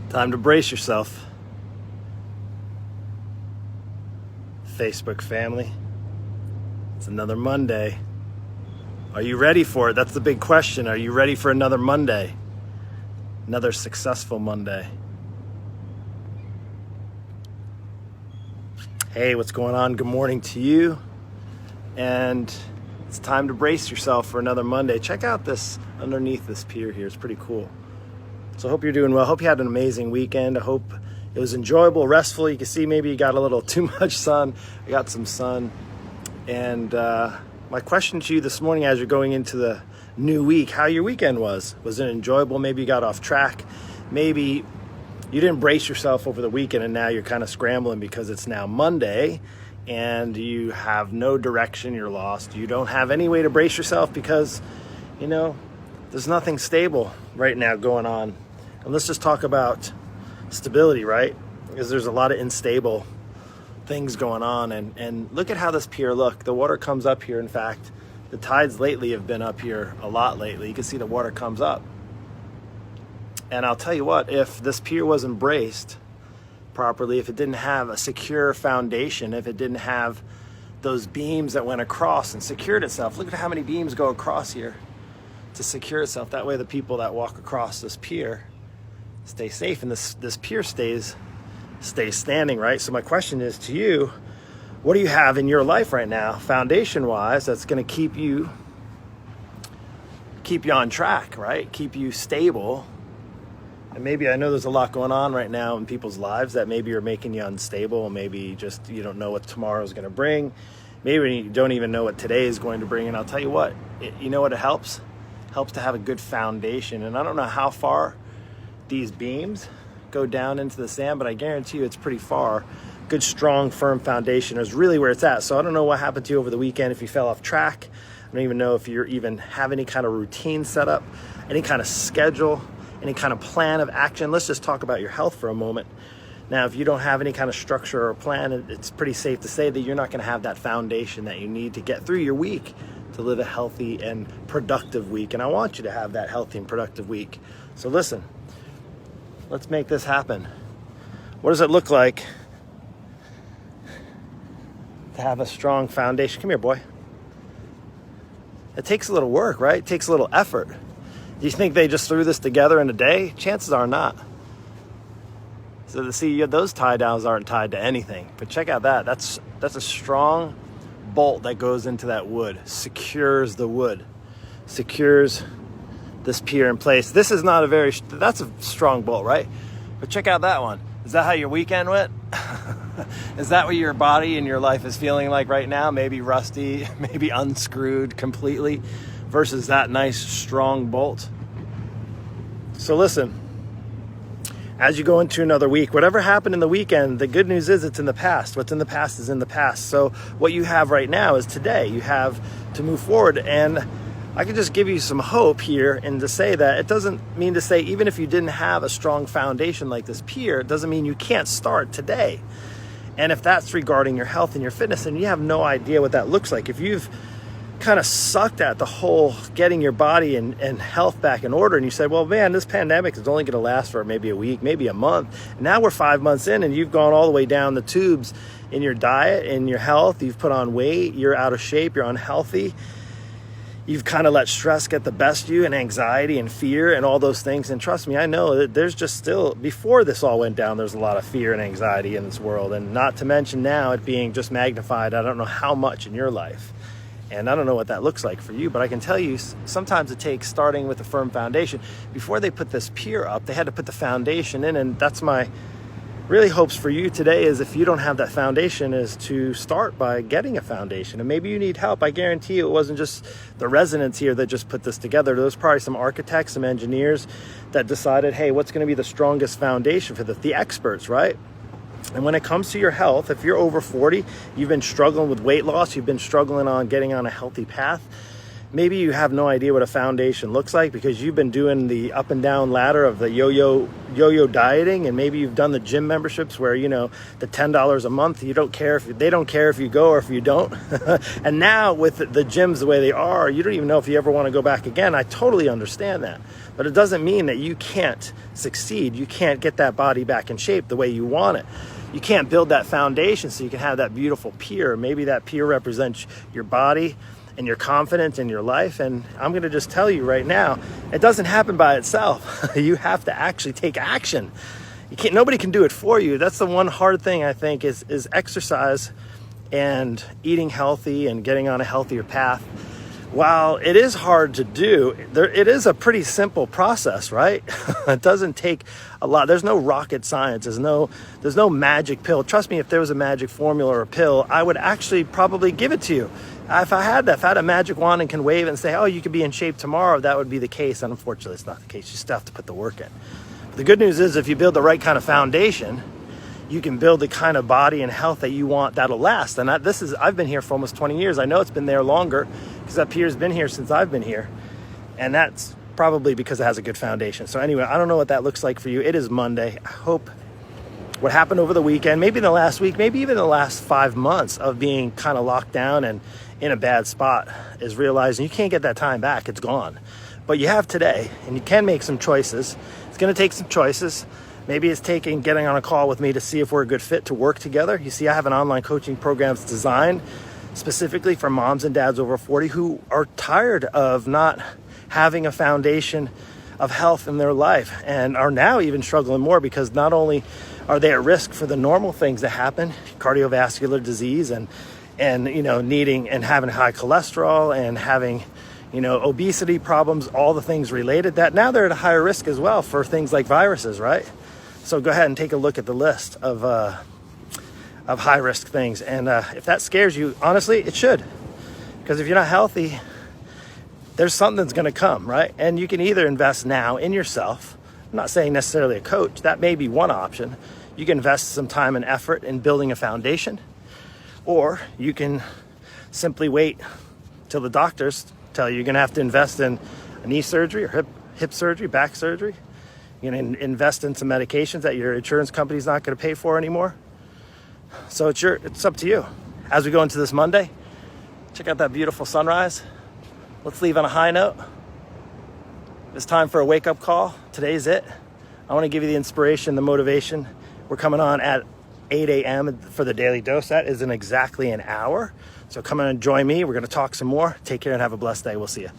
Time to brace yourself, Facebook family. It's another Monday. Are you ready for it? That's the big question. Are you ready for another Monday? Another successful Monday. Hey, what's going on? Good morning to you. And it's time to brace yourself for another Monday. Check out this underneath this pier here. It's pretty cool. So I hope you're doing well. I hope you had an amazing weekend. I hope it was enjoyable, restful. You can see maybe you got a little too much sun. I got some sun. And my question to you this morning as you're going into the new week, how your weekend was. Was it enjoyable? Maybe you got off track. Maybe you didn't brace yourself over the weekend and now you're kind of scrambling because it's now Monday and you have no direction, you're lost. You don't have any way to brace yourself because, there's nothing stable right now going on. And let's just talk about stability, right? Because there's a lot of unstable things going on. And look at how this pier look. The water comes up here. In fact, the tides lately have been up here a lot lately. You can see the water comes up. And I'll tell you what, if this pier wasn't braced properly, if it didn't have a secure foundation, if it didn't have those beams that went across and secured itself, look at how many beams go across here to secure itself. That way the people that walk across this pier stay safe and this pier stays standing, right? So my question is to you, what do you have in your life right now, foundation-wise, that's going to keep you on track, right? Keep you stable. And maybe I know there's a lot going on right now in people's lives that maybe are making you unstable. Maybe just you don't know what tomorrow's going to bring. Maybe you don't even know what today is going to bring. And I'll tell you what, you know what it helps? It helps to have a good foundation. And I don't know how far these beams go down into the sand, but I guarantee you it's pretty far. Good, strong, firm foundation is really where it's at. So I don't know what happened to you over the weekend, if you fell off track. I don't even know if you even have any kind of routine set up, any kind of schedule, any kind of plan of action. Let's just talk about your health for a moment. Now, if you don't have any kind of structure or plan, it's pretty safe to say that you're not going to have that foundation that you need to get through your week to live a healthy and productive week. And I want you to have that healthy and productive week. So listen, let's make this happen. What does it look like to have a strong foundation? Come here, boy. It takes a little work, right? It takes a little effort. Do you think they just threw this together in a day? Chances are not. So to see those tie downs aren't tied to anything. But check out that. That's a strong bolt that goes into that wood. Secures the wood. Secures this pier in place. This is not that's a strong bolt, right? But check out that one. Is that how your weekend went? Is that what your body and your life is feeling like right now? Maybe rusty, maybe unscrewed completely versus that nice strong bolt. So listen, as you go into another week, whatever happened in the weekend, the good news is it's in the past. What's in the past is in the past. So what you have right now is today. You have to move forward. And I can just give you some hope here and to say that it doesn't mean to say even if you didn't have a strong foundation like this pier, it doesn't mean you can't start today. And if that's regarding your health and your fitness and you have no idea what that looks like, if you've kind of sucked at the whole getting your body and health back in order and you said, well, man, this pandemic is only going to last for maybe a week, maybe a month. And now we're 5 months in and you've gone all the way down the tubes in your diet, in your health. You've put on weight, you're out of shape, you're unhealthy. You've kind of let stress get the best of you and anxiety and fear and all those things. And trust me, I know that there's just still, before this all went down, there's a lot of fear and anxiety in this world. And not to mention now it being just magnified, I don't know how much in your life. And I don't know what that looks like for you, but I can tell you sometimes it takes starting with a firm foundation. Before they put this pier up, they had to put the foundation in. And that's my really hopes for you today is if you don't have that foundation is to start by getting a foundation. And maybe you need help. I guarantee you it wasn't just the residents here that just put this together. There's probably some architects, some engineers that decided, hey, what's going to be the strongest foundation for the experts, right? And when it comes to your health, if you're over 40, you've been struggling with weight loss, you've been struggling on getting on a healthy path, Maybe you have no idea what a foundation looks like because you've been doing the up and down ladder of the yo-yo dieting, and maybe you've done the gym memberships where, the $10 a month, they don't care if you go or if you don't. And now with the gyms the way they are, you don't even know if you ever want to go back again. I totally understand that. But it doesn't mean that you can't succeed. You can't get that body back in shape the way you want it. You can't build that foundation so you can have that beautiful pier. Maybe that pier represents your body and your confidence in your life. And I'm going to just tell you right now, it doesn't happen by itself. You have to actually take action. Nobody can do it for you. That's the one hard thing, I think, is exercise and eating healthy and getting on a healthier path. While it is hard to do, it is a pretty simple process, right? It doesn't take a lot. There's no rocket science. There's no magic pill. Trust me, if there was a magic formula or a pill, I would actually probably give it to you. If I had a magic wand and can wave and say, oh, you could be in shape tomorrow, that would be the case. And unfortunately, it's not the case. You still have to put the work in. But the good news is if you build the right kind of foundation, you can build the kind of body and health that you want that'll last. And I've been here for almost 20 years. I know it's been there longer because that pier's been here since I've been here. And that's probably because it has a good foundation. So anyway, I don't know what that looks like for you. It is Monday. I hope what happened over the weekend, maybe in the last week, maybe even the last 5 months of being kind of locked down and in a bad spot is realizing you can't get that time back. It's gone. But you have today, and you can make some choices. It's going to take some choices. Maybe it's getting on a call with me to see if we're a good fit to work together. You see, I have an online coaching program that's designed specifically for moms and dads over 40 who are tired of not having a foundation of health in their life and are now even struggling more because not only are they at risk for the normal things that happen, cardiovascular disease and needing and having high cholesterol and having, obesity problems, all the things related, that now they're at a higher risk as well for things like viruses, right? So go ahead and take a look at the list of high risk things. And if that scares you, honestly, it should. Because if you're not healthy, there's something that's going to come, right? And you can either invest now in yourself. I'm not saying necessarily a coach. That may be one option. You can invest some time and effort in building a foundation. Or you can simply wait till the doctors tell you you're going to have to invest in a knee surgery or hip surgery, back surgery. You're going to invest in some medications that your insurance company's not going to pay for anymore. So it's up to you. As we go into this Monday, check out that beautiful sunrise. Let's leave on a high note. It's time for a wake-up call. Today's it. I want to give you the inspiration, the motivation. We're coming on at 8 a.m. for the Daily Dose. That is in exactly an hour. So come on and join me. We're going to talk some more. Take care and have a blessed day. We'll see you.